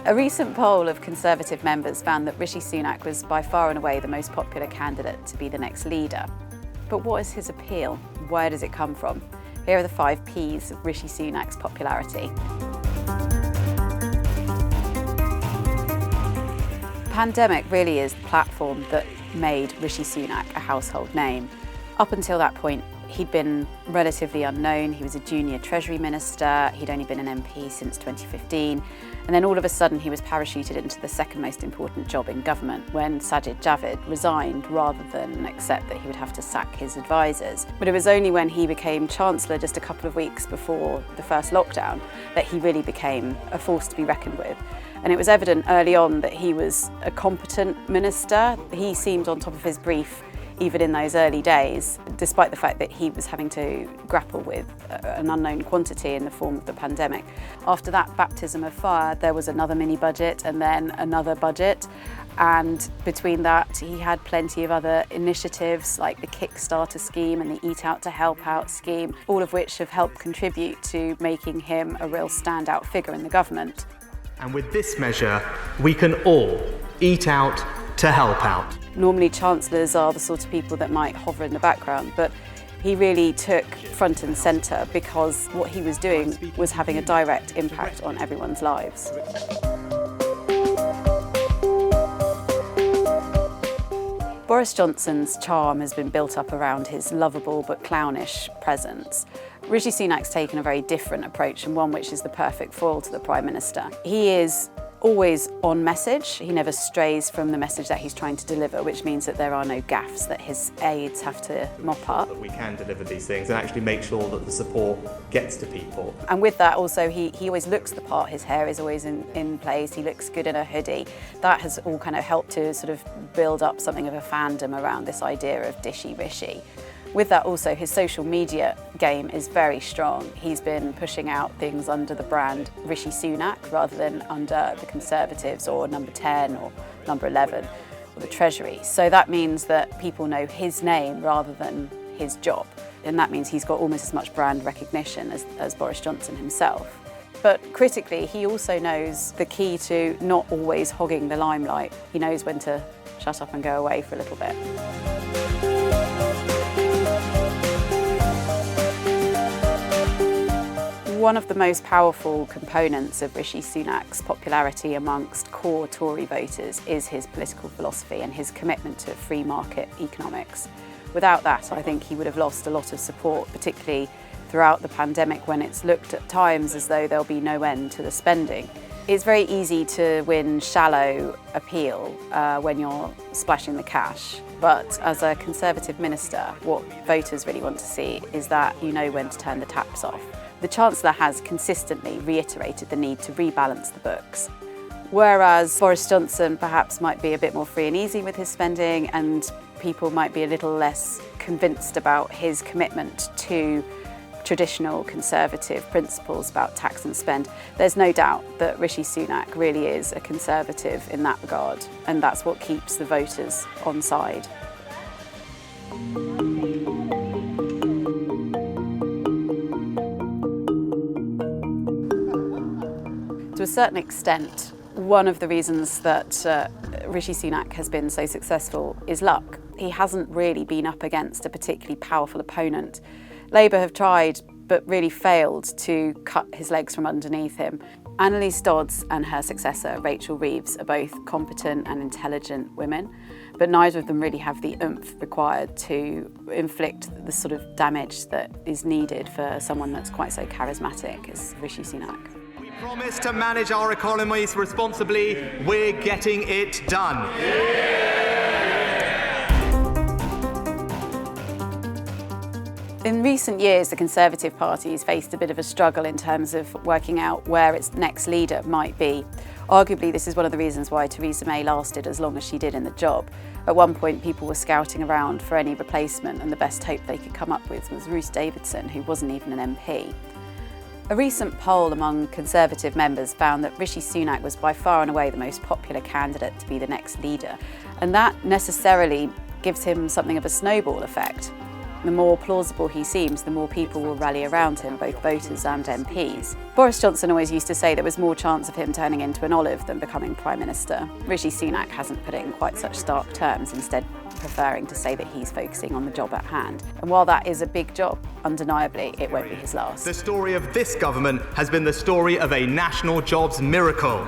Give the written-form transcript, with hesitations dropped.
A recent poll of Conservative members found that Rishi Sunak was by far and away the most popular candidate to be the next leader. But what is his appeal? Where does it come from? Here are the 5 Ps of Rishi Sunak's popularity. The pandemic really is the platform that made Rishi Sunak a household name. Up until that point, he'd been relatively unknown. He was a junior Treasury Minister, he'd only been an MP since 2015, and then all of a sudden he was parachuted into the second most important job in government when Sajid Javid resigned rather than accept that he would have to sack his advisors. But it was only when he became Chancellor just a couple of weeks before the first lockdown that he really became a force to be reckoned with. And it was evident early on that he was a competent minister. He seemed on top of his brief even in those early days, despite the fact that he was having to grapple with an unknown quantity in the form of the pandemic. After that baptism of fire, there was another mini-budget and then another budget. And between that, he had plenty of other initiatives like the Kickstarter scheme and the Eat Out to Help Out scheme, all of which have helped contribute to making him a real standout figure in the government. And with this measure, we can all eat out to help out. Normally chancellors are the sort of people that might hover in the background, but he really took front and centre because what he was doing was having a direct impact on everyone's lives. Boris Johnson's charm has been built up around his lovable but clownish presence. Rishi Sunak's taken a very different approach, and one which is the perfect foil to the Prime Minister. He is always on message. He never strays from the message that he's trying to deliver, which means that there are no gaffes that his aides have to mop up. We can deliver these things and actually make sure that the support gets to people. And with that also, he always looks the part. His hair is always in place. He looks good in a hoodie. That has all kind of helped to sort of build up something of a fandom around this idea of dishy Rishi. With that also, his social media game is very strong. He's been pushing out things under the brand Rishi Sunak rather than under the Conservatives or number 10 or number 11 or the Treasury. So that means that people know his name rather than his job. And that means he's got almost as much brand recognition as Boris Johnson himself. But critically, he also knows the key to not always hogging the limelight. He knows when to shut up and go away for a little bit. One of the most powerful components of Rishi Sunak's popularity amongst core Tory voters is his political philosophy and his commitment to free market economics. Without that, I think he would have lost a lot of support, particularly throughout the pandemic when it's looked at times as though there'll be no end to the spending. It's very easy to win shallow appeal when you're splashing the cash. But as a Conservative minister, what voters really want to see is that you know when to turn the taps off. The Chancellor has consistently reiterated the need to rebalance the books. Whereas Boris Johnson perhaps might be a bit more free and easy with his spending, and people might be a little less convinced about his commitment to traditional Conservative principles about tax and spend. There's no doubt that Rishi Sunak really is a Conservative in that regard, and that's what keeps the voters on side. To a certain extent, one of the reasons that Rishi Sunak has been so successful is luck. He hasn't really been up against a particularly powerful opponent. Labour have tried, but really failed to cut his legs from underneath him. Annalise and her successor, Rachel Reeves, are both competent and intelligent women, but neither of them really have the oomph required to inflict the sort of damage that is needed for someone that's quite so charismatic as Rishi Sunak. We promise to manage our economies responsibly. We're getting it done. In recent years, the Conservative Party has faced a bit of a struggle in terms of working out where its next leader might be. Arguably, this is one of the reasons why Theresa May lasted as long as she did in the job. At one point, people were scouting around for any replacement, and the best hope they could come up with was Ruth Davidson, who wasn't even an MP. A recent poll among Conservative members found that Rishi Sunak was by far and away the most popular candidate to be the next leader, and that necessarily gives him something of a snowball effect. The more plausible he seems, the more people will rally around him, both voters and MPs. Boris Johnson always used to say there was more chance of him turning into an olive than becoming Prime Minister. Rishi Sunak hasn't put it in quite such stark terms, instead preferring to say that he's focusing on the job at hand. And while that is a big job, undeniably, it won't be his last. The story of this government has been the story of a national jobs miracle.